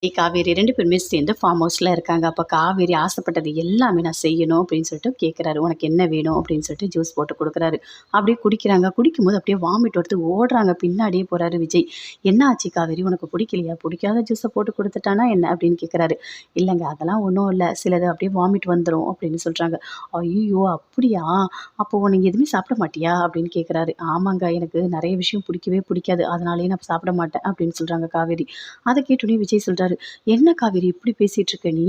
காவேரி 2 பேருமே சேர்ந்து ஃபார்ம் ஹவுஸ்ல இருக்காங்க. அப்ப காவேரி ஆசைப்பட்டது எல்லாமே நான் செய்யணும் அப்படின்னு சொல்லிட்டு கேட்குறாரு. "உனக்கு என்ன வேணும்?" அப்படின்னு சொல்லிட்டு ஜூஸ் போட்டு குடுக்குறாரு. அப்படியே குடிக்கிறாங்க. குடிக்கும்போது அப்படியே வாமிட் எடுத்து ஓடுறாங்க. பின்னாடியே போறாரு விஜய். "என்ன ஆச்சு காவேரி? உனக்கு பிடிக்கலையா? பிடிக்காத ஜூஸ போட்டு குடுத்துட்டானா என்ன?" அப்படின்னு கேட்குறாரு. "இல்லங்க அதெல்லாம் ஒண்ணும் இல்ல. சிலது அப்படியே வாமிட் வந்துரும்" அப்படின்னு சொல்றாங்க. "ஐய்யய்யோ! அப்படியா? அப்போ நீங்க எதுவுமே சாப்பிட மாட்டியா?" அப்படின்னு கேட்குறாரு. "ஆமாங்க. எனக்கு நெறைய விஷயம் பிடிக்கவே பிடிக்காது. அதனாலேயே நான் சாப்பிட மாட்டேன்" அப்படின்னு சொல்றாங்க காவேரி. அத கேட்டோனே விஜய் சொல்றாரு. "என்ன காவேரி இப்படி பேசிட்டு இருக்க நீ?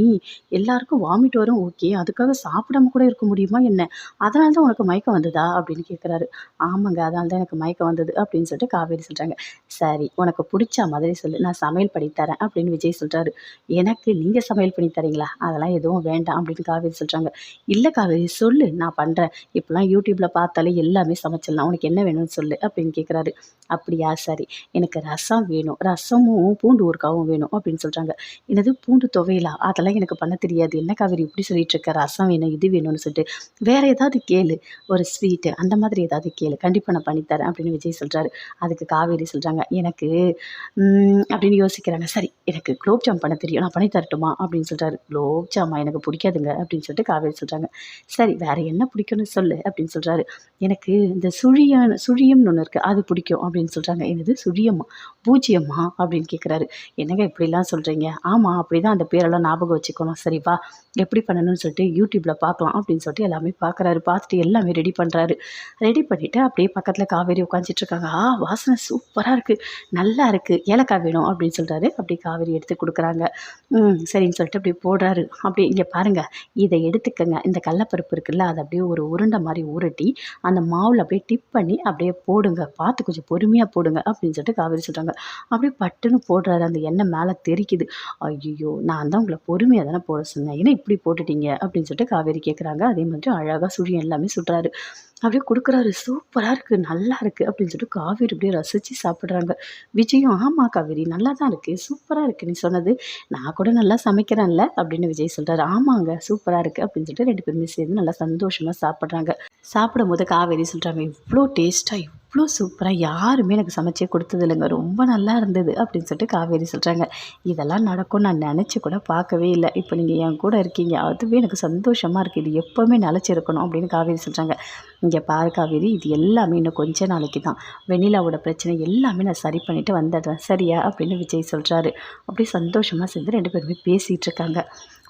எல்லாருக்கும் வாமிட் வரும் ஓகே. அதுக்காக சாப்பிடாம கூட இருக்க முடியுமா என்ன? அதனால தான் உனக்கு மயக்கம் வந்ததா?" அப்படின்னு கேட்குறாரு. "ஆமாங்க. அதனால தான் எனக்கு மயக்கம் வந்தது" அப்படின்னு சொல்லிட்டு காவேரி சொல்றாங்க. "சரி உனக்கு புடிச்ச மாதிரி சொல்லு. நான் சமையல் பண்ணி தரேன்" அப்படின்னு விஜய் சொல்றாரு. "எனக்கு நீங்க சமையல் பண்ணி தரீங்களா? அதெல்லாம் எதுவும் வேண்டாம்" அப்படின்னு காவேரி சொல்றாங்க. "இல்ல காவேரி சொல்லு நான் பண்றேன். இப்பலாம் YouTubeல பார்த்தாலே எல்லாமே சமைச்சிடலாம். உனக்கு என்ன வேணும்னு சொல்லு" அப்படின்னு கேட்குறாரு. "அப்படியா சரி. எனக்கு ரசம் வேணும். ரசமும் பூண்டு ஊறுகாவும் வேணும்" அப்படின்னு சொல்றாங்க. "என்னது பூண்டு துவையலா? அதெல்லாம் எனக்கு பண்ண தெரியாது. என்ன காவேரி இப்படி சொல்லிட்டு இருக்க? ரசம் வேணும், இது வேணும்னு சொல்லிட்டு. வேற ஏதாவது கேளு. ஒரு ஸ்வீட்டு அந்த மாதிரி ஏதாவது கேளு. கண்டிப்பா நான் பண்ணி தரேன்" அப்படின்னு விஜய் சொல்றாரு. அதுக்கு காவேரி சொல்றாங்க, "எனக்கு அப்படின்னு யோசிக்கிறாங்க. "சரி எனக்கு குலோப் ஜாம் பண்ண தெரியும். நான் பண்ணி தரட்டுமா?" அப்படின்னு சொல்றாரு. "குலோப் ஜாமா? எனக்கு பிடிக்காதுங்க" அப்படின்னு சொல்லிட்டு காவேரி சொல்றாங்க. "சரி வேற என்ன பிடிக்கும்னு சொல்லு" அப்படின்னு சொல்றாரு. "எனக்கு இந்த சுழியம்னு ஒண்ணு இருக்கு. அது பிடிக்கும்" அப்படின்னு சொல்றாங்க. "என்னது சுழியமா? பூஜ்ஜியமா?" அப்படின்னு கேட்குறாரு. "என்னங்க இப்படிலாம் சொல்றீங்க?" "ஆமா அப்படிதான் அந்த பேரெல்லாம் ஞாபகம் வச்சுக்கணும். சரி வா எப்படி பண்ணணும்னு சொல்லிட்டு YouTubeல பார்க்கலாம்" அப்படின்னு சொல்லிட்டு எல்லாமே பார்க்குறாரு. பார்த்துட்டு எல்லாமே ரெடி பண்றாரு. ரெடி பண்ணிட்டு அப்படியே பக்கத்துல காவேரி உட்காந்துட்டு இருக்காங்க. வாசனை சூப்பரா இருக்கு. நல்லா இருக்கு. ஏலக்காய் வேணும்" அப்படின்னு சொல்றாரு. அப்படியே காவேரி எடுத்து குடுக்குறாங்க. சரின்னு சொல்லிட்டு அப்படியே போடுறாரு. அப்படியே "இங்க பாருங்க. இத எடுத்துக்கங்க. இந்த கடலப்பருப்பு இருக்குல்ல, அத அப்படியே ஒரு உருண்டை மாரி உருட்டி, அந்த மாவுல அப்படியே டிப் பண்ணி அப்படியே போடுங்க. பார்த்து கொஞ்சம் பொறுமையா போடுங்க" அப்படின்னு சொல்லிட்டு காவேரி சொல்றாங்க. அப்படியே பட்டுன்னு போடுறாரு. அந்த எண்ணெய் மேல தெறிக்குது. "ஐய்யய்யோ! நான் தான் உங்கள பொறுமையா தானே போட சொன்னேன். என்ன இப்படி போட்டுட்டீங்க?" அப்படின்னு சொல்லிட்டு காவேரி கேட்குறாங்க. அதே மாதிரி அழகா சுழி எல்லாமே சுடுறாரு. அப்படியே குடுக்குறாரு. "சூப்பரா இருக்கு. நல்லா இருக்கு" அப்படின்னு சொல்லிட்டு காவேரி அப்படியே ரசிச்சு சாப்பிடுறாங்க. விஜயும், "ஆமா காவேரி நல்லா தான் இருக்கு. சூப்பரா இருக்கு நீ சொன்னது. நான் கூட நல்லா சமைக்கிறேன்ல" அப்படின்னு விஜய் சொல்றாரு. "ஆமாங்க சூப்பரா இருக்கு" அப்படின்னு சொல்லிட்டு 2 பேருமே சேர்ந்து நல்லா சந்தோஷமா சாப்பிடுறாங்க. சாப்பிடும்போது காவேரி சொல்றாங்க, "இவ்ளோ டேஸ்ட்டா, இவ்ளோ சூப்பரா யாருமே எனக்கு சமைச்சே குடுத்தது இல்லங்க. ரொம்ப நல்லா இருந்தது" அப்படின்னு சொல்லிட்டு காவேரி சொல்றாங்க. "இதெல்லாம் நடக்கும்னு நான் நெனச்சு கூட பார்க்கவே இல்ல. இப்ப நீங்க என் கூட இருக்கீங்க. அதுவே எனக்கு சந்தோஷமா இருக்கு. இது எப்பவுமே நிலைச்சிருக்கணும்" அப்படின்னு காவேரி சொல்றாங்க. "இங்க பாரு காவேரி, இது எல்லாமே இன்னும் கொஞ்ச நாளைக்கு தான். வெண்ணிலாவோட பிரச்சனை எல்லாமே நான் சரி பண்ணிட்டு வந்துடுறேன். சரியா?" அப்படின்னு விஜய் சொல்றாரு. அப்படியே சந்தோஷமா சேர்ந்து 2 பேருமே பேசிட்டு இருக்காங்க.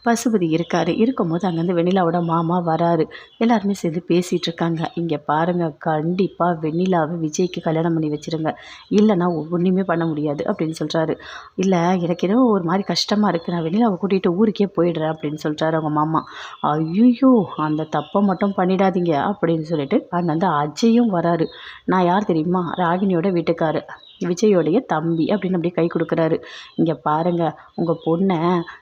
பசுபதி இருக்காரு. இருக்கும்போது அங்கேருந்து வெண்ணிலாவோட மாமா வராரு. எல்லாருமே சேர்ந்து பேசிட்டு இருக்காங்க. "இங்க பாருங்க, கண்டிப்பா வெண்ணிலாவ விஜய்க்கு கல்யாணம் பண்ணி வச்சுருங்க. இல்லன்னா ஒண்ணுமே பண்ண முடியாது" அப்படின்னு சொல்றாரு. "இல்ல எனக்கு ஏதோ ஒரு மாரி கஷ்டமா இருக்கு. நான் வெண்ணிலாவ கூட்டிட்டு ஊருக்கே போயிடுறேன்" அப்படின்னு சொல்றாரு அவங்க மாமா. "ஐய்யய்யோ! அந்த தப்ப மட்டும் பண்ணிடாதீங்க" அப்படின்னு சொல்லிட்டு அங்கேருந்து அஜயும் வராரு. "நான் யார் தெரியுமா? ராகினியோட வீட்டுக்காரு. விஜயோடைய தம்பி" அப்படின்னு அப்படியே கை குடுக்குறாரு. "இங்க பாருங்க, உங்க பொண்ண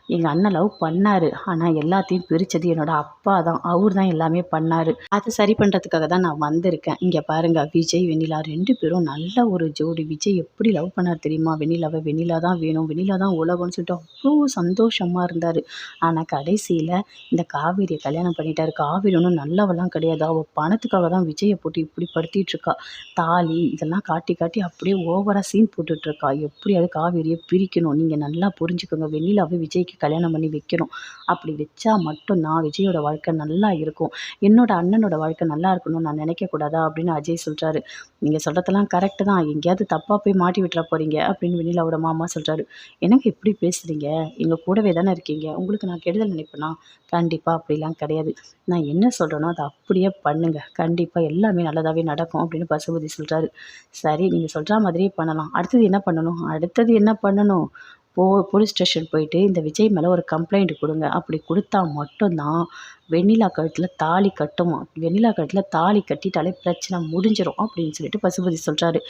எங்க அண்ணன் லவ் பண்ணாரு. ஆனா எல்லாத்தையும் பிரிச்சது என்னோட அப்பா தான். அவரு தான் எல்லாமே பண்ணாரு. அத சரி பண்றதுக்காக தான் நான் வந்திருக்கேன். இங்க பாருங்க விஜய், வெண்ணிலா 2 பேரும் நல்ல ஒரு ஜோடி. விஜய் எப்படி லவ் பண்ணாரு தெரியுமா வெண்ணிலாவ? வெண்ணிலா தான் வேணும், வெண்ணிலா தான் உலகம்னு சொல்லிட்டு அவ்ளோ சந்தோஷமா இருந்தாரு. ஆனா கடைசியில இந்த காவேரிய கல்யாணம் பண்ணிட்டாரு. காவேரி ஒண்ணும் நல்லவலாம் கிடையாது. அவ பணத்துக்காக தான் விஜய போட்டு இப்படி படுத்திட்டு இருக்கா. தாலி இதெல்லாம் காட்டி காட்டி அப்படியே ஓவரா சீன் போட்டுட்டு இருக்கா. எப்படியாவது காவேரிய பிரிக்கணும். நீங்க நல்லா புரிஞ்சுக்கோங்க. வெண்ணிலாவ விஜய்க்கு கல்யாணம் பண்ணி வைக்கணும். அப்படி வச்சா மட்டும் தான் விஜயோட வாழ்க்கை நல்லா இருக்கும். என்னோட அண்ணனோட வாழ்க்கை நல்லா இருக்கணும்னு நான் நினைக்கக்கூடாதா? அப்படின்னு அஜய் சொல்றாரு. "நீங்க சொல்றதெல்லாம் கரெக்ட் தான். எங்கேயாவது தப்பா போய் மாட்டி விட்டுற போறீங்க" அப்படின்னு வெண்ணிலாவோட மாமா சொல்றாரு. "என்னங்க இப்படி பேசுறீங்க? எங்க கூடவே தானே இருக்கீங்க. உங்களுக்கு நான் கெடுதல் நினைப்பேனா? கண்டிப்பா அப்படிலாம் கிடையாது. நான் என்ன சொல்றேனோ அத அப்படியே பண்ணுங்க. கண்டிப்பா எல்லாமே நல்லதாவே நடக்கும்" அப்படின்னு பசுபதி சொல்றாரு. "சரி நீங்க சொல்ற மாதிரியே பண்ணலாம். அடுத்தது என்ன பண்ணணும்?" "அடுத்தது என்ன பண்ணணும்? போலீஸ் ஸ்டேஷன் போயிட்டு இந்த விஜய் மேல ஒரு கம்ப்ளைண்ட் குடுங்க. அப்படி குடுத்தா மட்டும் தான் வெண்ணிலா கழுத்துல தாலி கட்டுமாம். வெண்ணிலா கழுத்துல தாலி கட்டிட்டாலே பிரச்சனை முடிஞ்சிரும்" அப்படின்னு சொல்லிட்டு பசுபதி சொல்றாரு.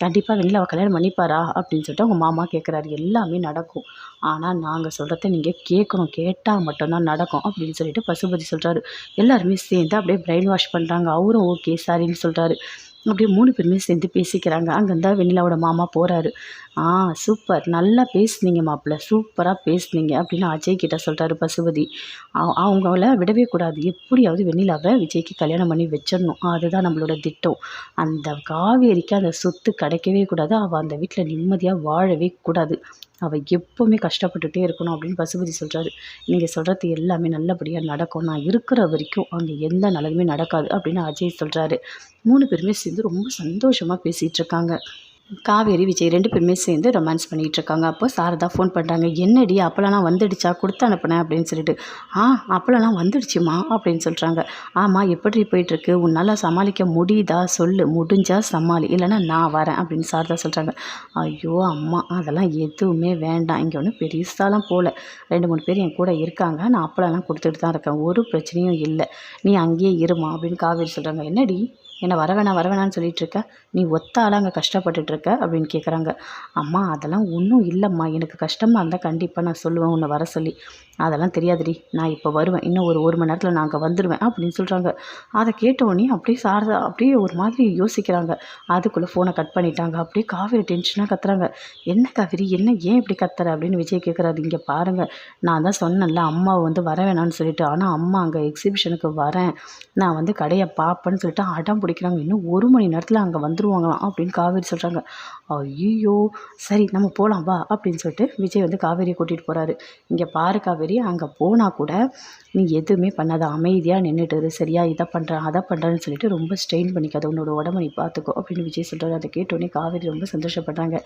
"கண்டிப்பா வெண்ணிலாவ கல்யாணம் பண்ணிப்பாரா?" அப்படின்னு சொல்லிட்டு அவங்க மாமா கேட்குறாரு. "எல்லாமே நடக்கும். ஆனா நாங்க சொல்றத நீங்க கேட்கணும். கேட்டா மட்டும் தான் நடக்கும்" அப்படின்னு சொல்லிட்டு பசுபதி சொல்றாரு. எல்லாருமே சேர்ந்து அப்படியே பிரெயின் வாஷ் பண்றாங்க. அவரும் ஓகே சரின்னு சொல்றாரு. அப்படியே 3 பேருமே சேர்ந்து பேசிக்கிறாங்க. அங்கருந்தா வெண்ணிலாவோட மாமா போறாரு. சூப்பர். நல்லா பேசுனீங்க மாப்பிள. சூப்பரா பேசுனீங்க" அப்படின்னு அஜய் கிட்ட சொல்றாரு பசுபதி. அவங்கள விடவே கூடாது. எப்படியாவது வெண்ணிலாவ விஜய்க்கு கல்யாணம் பண்ணி வச்சிடணும். அதுதான் நம்மளோட திட்டம். அந்த காவேரிக்கு அந்த சொத்து கிடைக்கவே கூடாது. அவ அந்த வீட்ல நிம்மதியா வாழவே கூடாது. அவள் எப்போவுமே கஷ்டப்பட்டுட்டே இருக்கணும் அப்படின்னு பசுபதி சொல்கிறாரு. நீங்கள் சொல்கிறது எல்லாமே நல்லபடியாக நடக்கும். நான் இருக்கிற வரைக்கும் அங்கே எந்த நல்லதுமே நடக்காது அப்படின்னு அஜய் சொல்கிறாரு. 3 பேருமே சேர்ந்து ரொம்ப சந்தோஷமாக பேசிகிட்டு இருக்காங்க. காவேரி, விஜய் 2 பேருமே சேர்ந்து ரொமான்ஸ் பண்ணிகிட்டு இருக்காங்க. அப்போ சாரதா ஃபோன் பண்ணுறாங்க. என்னடி அப்பளம்லாம் வந்துடுச்சா? கொடுத்து அனுப்புனேன் அப்படின்னு சொல்லிட்டு. அப்பளம்லாம் வந்துடுச்சுமா அப்படின்னு சொல்கிறாங்க. ஆமாம், எப்படி போயிட்டுருக்கு? உன்னால் சமாளிக்க முடியுதா சொல்லு, முடிஞ்சா சமாளி, இல்லைன்னா நான் வரேன் அப்படின்னு சாரதா சொல்கிறாங்க. ஐயோ அம்மா, அதெல்லாம் எதுவுமே வேண்டாம். இங்கே ஒன்றும் பெருசாலாம் போகல. 2, 3 பேர் என் கூட இருக்காங்க. நான் அப்பளம்லாம் கொடுத்துட்டு தான் இருக்கேன். ஒரு பிரச்சனையும் இல்லை. நீ அங்கேயே இருமா அப்படின்னு காவேரி சொல்கிறாங்க. என்னடி என்ன வர வேணான்னு சொல்லிட்டு இருக்க? நீ ஒத்த ஆளாக அங்கே கஷ்டப்பட்டுட்டு இருக்க அப்படின்னு கேட்குறாங்க. அம்மா, அதெல்லாம் ஒன்றும் இல்லைம்மா. எனக்கு கஷ்டமாக இருந்தால் கண்டிப்பாக நான் சொல்லுவேன் உன்னை வர சொல்லி. அதெல்லாம் தெரியாதுடி, நான் இப்போ வருவேன். இன்னும் ஒரு 1 மணி நேரத்தில் நான் அங்கே வந்துடுவேன் அப்படின்னு சொல்கிறாங்க. அதை கேட்டோடனே அப்படியே சாரதா அப்படியே ஒரு மாதிரி யோசிக்கிறாங்க. அதுக்குள்ளே ஃபோனை கட் பண்ணிட்டாங்க. அப்படியே காவேரி டென்ஷனாக கத்துறாங்க. என்ன காவேரி, என்ன ஏன் இப்படி கத்துற அப்படின்னு விஜய் கேட்குறாரு. இங்கே பாருங்கள், நான் தான் சொன்னேன்ல அம்மாவை வந்து வர வேணான்னு சொல்லிட்டு. ஆனால் அம்மா அங்கே எக்ஸிபிஷனுக்கு வரேன், நான் வந்து கடையை பார்ப்பேன்னு சொல்லிட்டு அடம் பிடிக்கிறாங்க. இன்னும் 1 மணி நேரத்தில் அங்கே வந்துருவாங்களாம் அப்படின்னு காவேரி சொல்கிறாங்க. ஐயோ, சரி நம்ம போகலாம் வா அப்படின்னு சொல்லிட்டு விஜய் வந்து காவேரியை கூட்டிகிட்டு போகிறாரு. இங்கே பாரு காவேரி, அங்கே போனால் கூட நீ எதுவுமே பண்ணாத, அமைதியாக நின்றுட்டு சரியா, இதை பண்ணுறேன் அதை பண்ணுறேன்னு சொல்லிட்டு ரொம்ப ஸ்ட்ரெயின் பண்ணிக்காத, உன்னோட உடம்பை நீ பார்த்துக்கோ அப்படின்னு விஜய் சொல்கிறாரு. அதை கேட்டோடனே காவேரி ரொம்ப சந்தோஷப்படுறாங்க.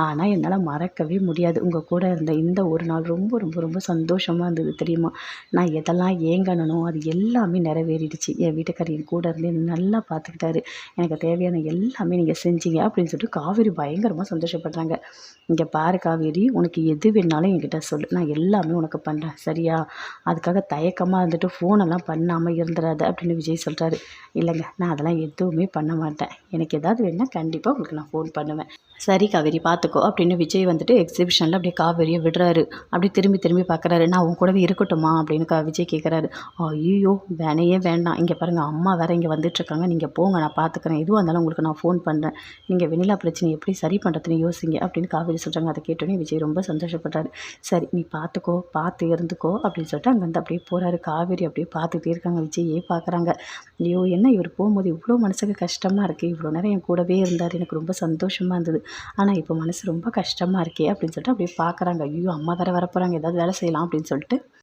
ஆனால் என்னால் மறக்கவே முடியாது, உங்கள் கூட இருந்த இந்த ஒரு நாள் ரொம்ப ரொம்ப ரொம்ப சந்தோஷமாக இருந்தது தெரியுமா? நான் எதெல்லாம் ஏங்கனனோ அது எல்லாமே நிறைவேறிடுச்சு. என் வீட்டுக்காரர் என் கூட இருந்து என்னை நல்லா பார்த்துக்கிட்டாரு. எனக்கு தேவையான எல்லாமே நீங்கள் செஞ்சீங்க அப்படின்னு சொல்லிட்டு காவேரி பயங்கரமாக சந்தோஷப்படுறாங்க. இங்கே பாரு காவேரி, உனக்கு எது வேணாலும் என்கிட்ட சொல்லு, நான் எல்லாமே உனக்கு பண்ணுறேன் சரியா? அதுக்காக தயக்கமாக இருந்துட்டு ஃபோனெல்லாம் பண்ணாமல் இருந்துடாத அப்படின்னு விஜய் சொல்கிறாரு. இல்லைங்க, நான் அதெல்லாம் எதுவுமே பண்ண மாட்டேன். எனக்கு எதாவது வேணுன்னா கண்டிப்பாக உங்களுக்கு நான் ஃபோன் பண்ணுவேன். சரி காவேரி பார்த்துக்கோ அப்படின்னு விஜய் வந்துட்டு எக்ஸிபிஷனில் அப்படியே காவேரியை விடுறாரு. அப்படி திரும்பி திரும்பி பார்க்குறாரு. நான் உன் கூடவே இருக்கட்டுமா அப்படின்னு விஜய் கேட்குறாரு. ஐயோ வேணையே வேண்டாம், இங்கே பாருங்கள் அம்மா வேறு இங்கே வந்துட்டுருக்காங்க, நீங்கள் போங்க நான் பார்த்துக்கிறேன், எதுவாக இருந்தாலும் உங்களுக்கு நான் ஃபோன் பண்ணுறேன், நீங்கள் வெண்ணிலா பிரச்சனை எப்படி சரி பண்ணுறதுன்னு யோசிங்க அப்படின்னு காவேரி சொல்கிறாங்க. அதை கேட்டோன்னே விஜய் ரொம்ப சந்தோஷப்படுறாரு. சரி நீ பார்த்துக்கோ, பார்த்து இருந்துக்கோ அப்படின்னு சொல்லிட்டு அங்கேருந்து அப்படியே போகிறாரு. காவேரி அப்படியே பார்த்துக்கிட்டே இருக்காங்க. விஜயே பார்க்குறாங்க. ஐயோ என்ன இவர் போகும்போது இவ்வளோ மனசுக்கு கஷ்டமாக இருக்குது, இவ்வளோ நேரம் என் கூடவே இருந்தார், எனக்கு ரொம்ப சந்தோஷமாக இருந்தது, ஆனால் இப்போ மனசு ரொம்ப கஷ்டமாக இருக்கே அப்படின்னு சொல்லிட்டு அப்படியே பார்க்குறாங்க. ஐயோ அம்மா வேறு வரப்போகிறாங்க, ஏதாவது வேலை செய்யலாம் அப்படின்னு சொல்லிட்டு